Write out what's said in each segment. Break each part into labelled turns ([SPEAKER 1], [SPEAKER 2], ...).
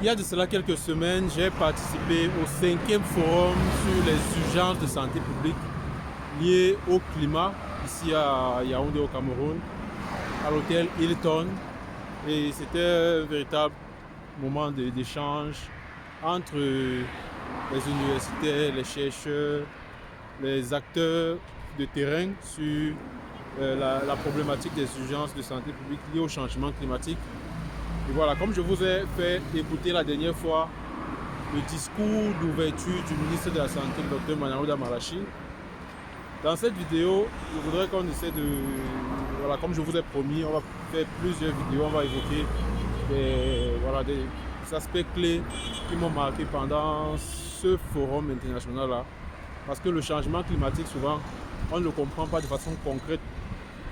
[SPEAKER 1] Il y a de cela quelques semaines, j'ai participé au 5e forum sur les urgences de santé publique liées au climat ici à Yaoundé au Cameroun, à l'hôtel Hilton. Et c'était un véritable moment d'échange entre les universitaires, les chercheurs, les acteurs de terrain sur la problématique des urgences de santé publique liées au changement climatique. Et voilà, comme je vous ai fait écouter la dernière fois le discours d'ouverture du ministre de la Santé, le Dr Manaouda Malachi, dans cette vidéo, je voudrais qu'on essaie de... Voilà, comme je vous ai promis, on va faire plusieurs vidéos, on va évoquer des aspects clés qui m'ont marqué pendant ce forum international-là. Parce que le changement climatique, souvent, on ne le comprend pas de façon concrète.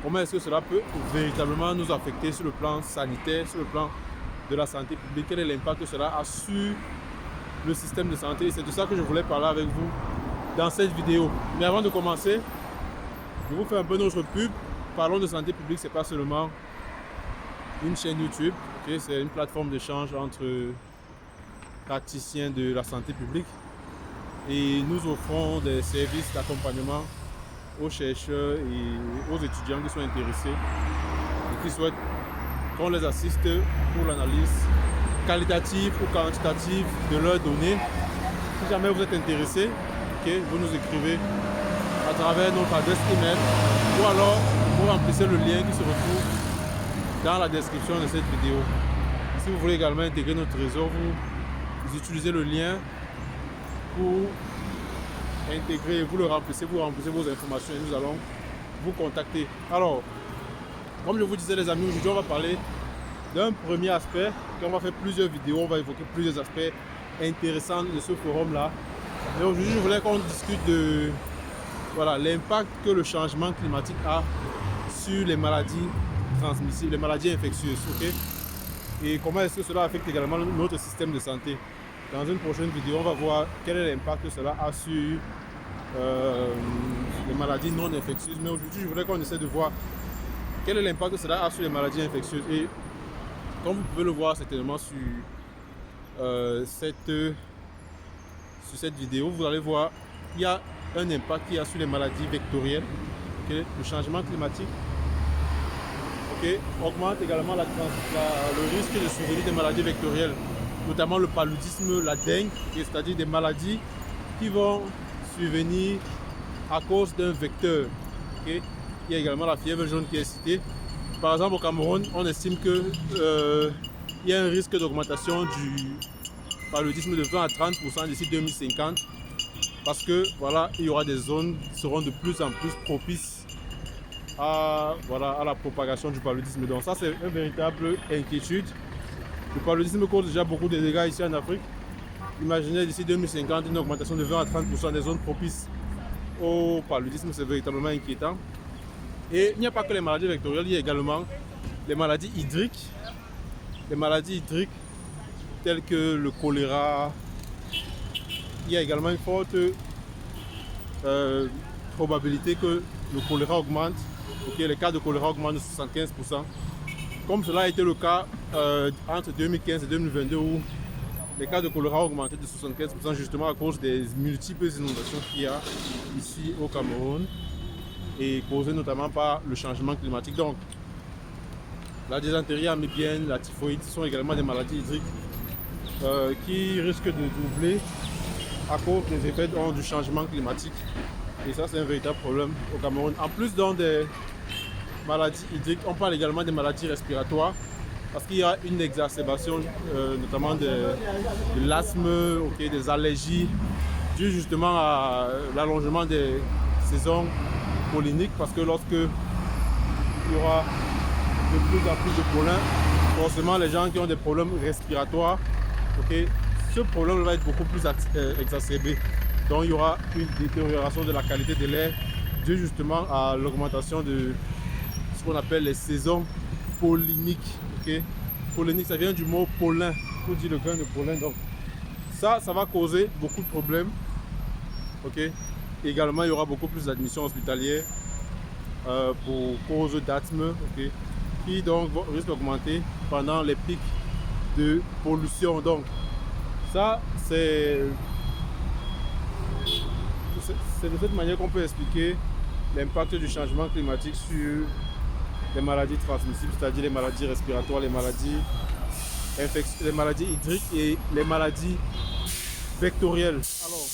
[SPEAKER 1] Comment est-ce que cela peut véritablement nous affecter sur le plan sanitaire, sur le plan de la santé publique? Quel est l'impact que cela a sur le système de santé? C'est de ça que je voulais parler avec vous dans cette vidéo. Mais avant de commencer, je vous fais un peu notre pub. Parlons de santé publique, c'est pas seulement une chaîne YouTube, okay? C'est une plateforme d'échange entre praticiens de la santé publique. Et nous offrons des services d'accompagnement aux chercheurs et aux étudiants qui sont intéressés et qui souhaitent qu'on les assiste pour l'analyse qualitative ou quantitative de leurs données. Si jamais vous êtes intéressé, okay, vous nous écrivez à travers notre adresse email ou alors vous remplissez le lien qui se retrouve dans la description de cette vidéo. Et si vous voulez également intégrer notre réseau, vous utilisez le lien pour intégrer, vous remplissez vos informations et nous allons vous contacter. Alors, comme je vous disais les amis, aujourd'hui on va parler d'un premier aspect, on va faire plusieurs vidéos, on va évoquer plusieurs aspects intéressants de ce forum là. Mais aujourd'hui je voulais qu'on discute de l'impact que le changement climatique a sur les maladies transmissibles, les maladies infectieuses, ok? Et comment est-ce que cela affecte également notre système de santé. Dans une prochaine vidéo, on va voir quel est l'impact que cela a sur les maladies non infectieuses. Mais aujourd'hui, je voudrais qu'on essaie de voir quel est l'impact que cela a sur les maladies infectieuses. Et comme vous pouvez le voir certainement sur cette vidéo, vous allez voir il y a un impact qui a sur les maladies vectorielles. Okay? Le changement climatique augmente également le risque de survenir des maladies vectorielles, notamment le paludisme, la dengue, c'est-à-dire des maladies qui vont survenir à cause d'un vecteur. Okay? Il y a également la fièvre jaune qui est citée. Par exemple, au Cameroun, on estime qu'il y a un risque d'augmentation du paludisme de 20 à 30% d'ici 2050 parce que il y aura des zones qui seront de plus en plus propices à la propagation du paludisme. Donc ça, c'est une véritable inquiétude. Le paludisme cause déjà beaucoup de dégâts ici en Afrique. Imaginez d'ici 2050 une augmentation de 20 à 30% des zones propices au paludisme, c'est véritablement inquiétant. Et il n'y a pas que les maladies vectorielles, il y a également les maladies hydriques. Les maladies hydriques telles que le choléra. Il y a également une forte probabilité que le choléra augmente. Les cas de choléra augmentent de 75%. Comme cela a été le cas entre 2015 et 2022 où les cas de choléra ont augmenté de 75% justement à cause des multiples inondations qu'il y a ici au Cameroun et causées notamment par le changement climatique. Donc, la dysenterie amibienne, la typhoïde sont également des maladies hydriques qui risquent de doubler à cause des effets du changement climatique. Et ça, c'est un véritable problème au Cameroun. En plus des maladies hydriques, on parle également des maladies respiratoires parce qu'il y a une exacerbation notamment de l'asthme, des allergies dû justement à l'allongement des saisons polliniques parce que lorsque il y aura de plus en plus de pollen, forcément les gens qui ont des problèmes respiratoires, ce problème va être beaucoup plus exacerbé. Donc il y aura une détérioration de la qualité de l'air dû justement à l'augmentation de ce qu'on appelle les saisons polliniques. Pollinique, ça vient du mot pollen, pour dire le grain de pollen. Donc ça va causer beaucoup de problèmes. Également, il y aura beaucoup plus d'admissions hospitalières pour cause d'asthme, qui donc risque d'augmenter pendant les pics de pollution. Donc ça, c'est de cette manière qu'on peut expliquer l'impact du changement climatique sur les maladies transmissibles, c'est-à-dire les maladies respiratoires, les maladies hydriques et les maladies vectorielles. Alors,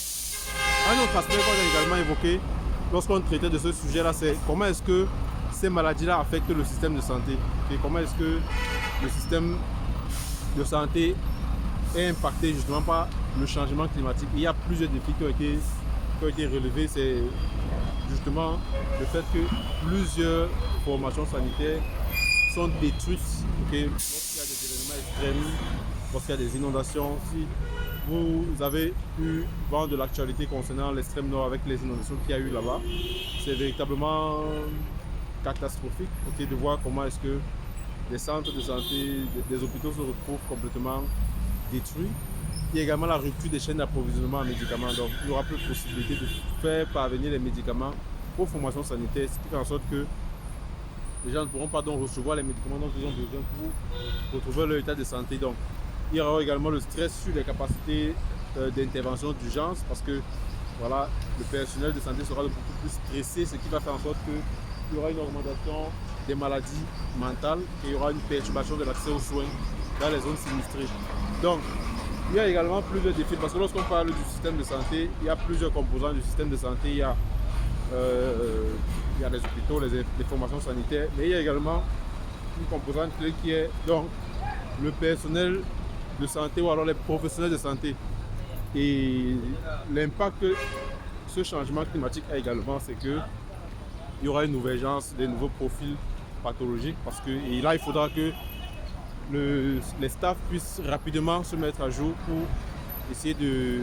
[SPEAKER 1] un autre aspect qu'on a également évoqué lorsqu'on traitait de ce sujet-là, c'est comment est-ce que ces maladies-là affectent le système de santé. Et comment est-ce que le système de santé est impacté justement par le changement climatique. Il y a plusieurs défis qui ont été relevés. C'est justement le fait que plusieurs formations sanitaires sont détruites lorsqu'il y a des événements extrêmes, lorsqu'il y a des inondations. Si vous avez pu voir de l'actualité concernant l'extrême nord avec les inondations qu'il y a eu là-bas, c'est véritablement catastrophique de voir comment est-ce que les centres de santé, des hôpitaux se retrouvent complètement détruits. Il y a également la rupture des chaînes d'approvisionnement en médicaments. Donc il n'y aura plus de possibilité de faire parvenir les médicaments aux formations sanitaires, ce qui fait en sorte que les gens ne pourront pas donc recevoir les médicaments dont ils ont besoin pour retrouver leur état de santé. Donc il y aura également le stress sur les capacités d'intervention d'urgence parce que voilà, le personnel de santé sera beaucoup plus stressé, ce qui va faire en sorte qu'il y aura une augmentation des maladies mentales et il y aura une perturbation de l'accès aux soins dans les zones sinistrées. Donc, il y a également plusieurs défis parce que lorsqu'on parle du système de santé, il y a plusieurs composants du système de santé. Il y a les hôpitaux, les formations sanitaires, mais il y a également une composante clé qui est donc le personnel de santé ou alors les professionnels de santé. Et l'impact que ce changement climatique a également, c'est que il y aura une ouvergence des nouveaux profils pathologiques parce que et là il faudra que les staffs puissent rapidement se mettre à jour pour essayer de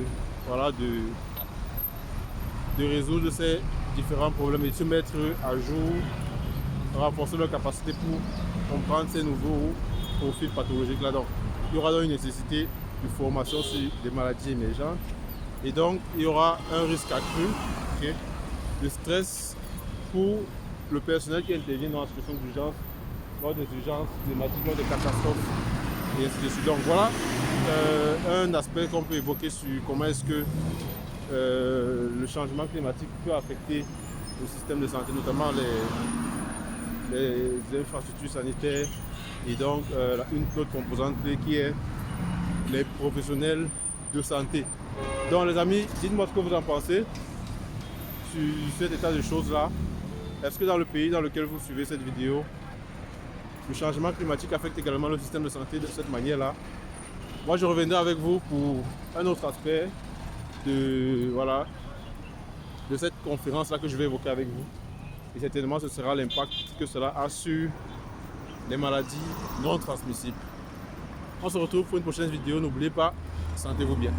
[SPEAKER 1] résoudre ces différents problèmes et de se mettre à jour, renforcer leur capacité pour comprendre ces nouveaux profils pathologiques là. Donc il y aura donc une nécessité de formation sur des maladies émergentes et donc il y aura un risque accru de stress pour le personnel qui intervient dans la situation d'urgence, lors des urgences climatiques, lors des catastrophes et ainsi de suite. Donc voilà un aspect qu'on peut évoquer sur comment est-ce que le changement climatique peut affecter le système de santé, notamment les infrastructures sanitaires et donc une autre composante clé qui est les professionnels de santé. Donc les amis, dites-moi ce que vous en pensez sur cet état de choses là. Est-ce que dans le pays dans lequel vous suivez cette vidéo, le changement climatique affecte également le système de santé de cette manière-là? Moi, je reviendrai avec vous pour un autre aspect de cette conférence-là que je vais évoquer avec vous. Et certainement, ce sera l'impact que cela a sur les maladies non transmissibles. On se retrouve pour une prochaine vidéo. N'oubliez pas, sentez-vous bien.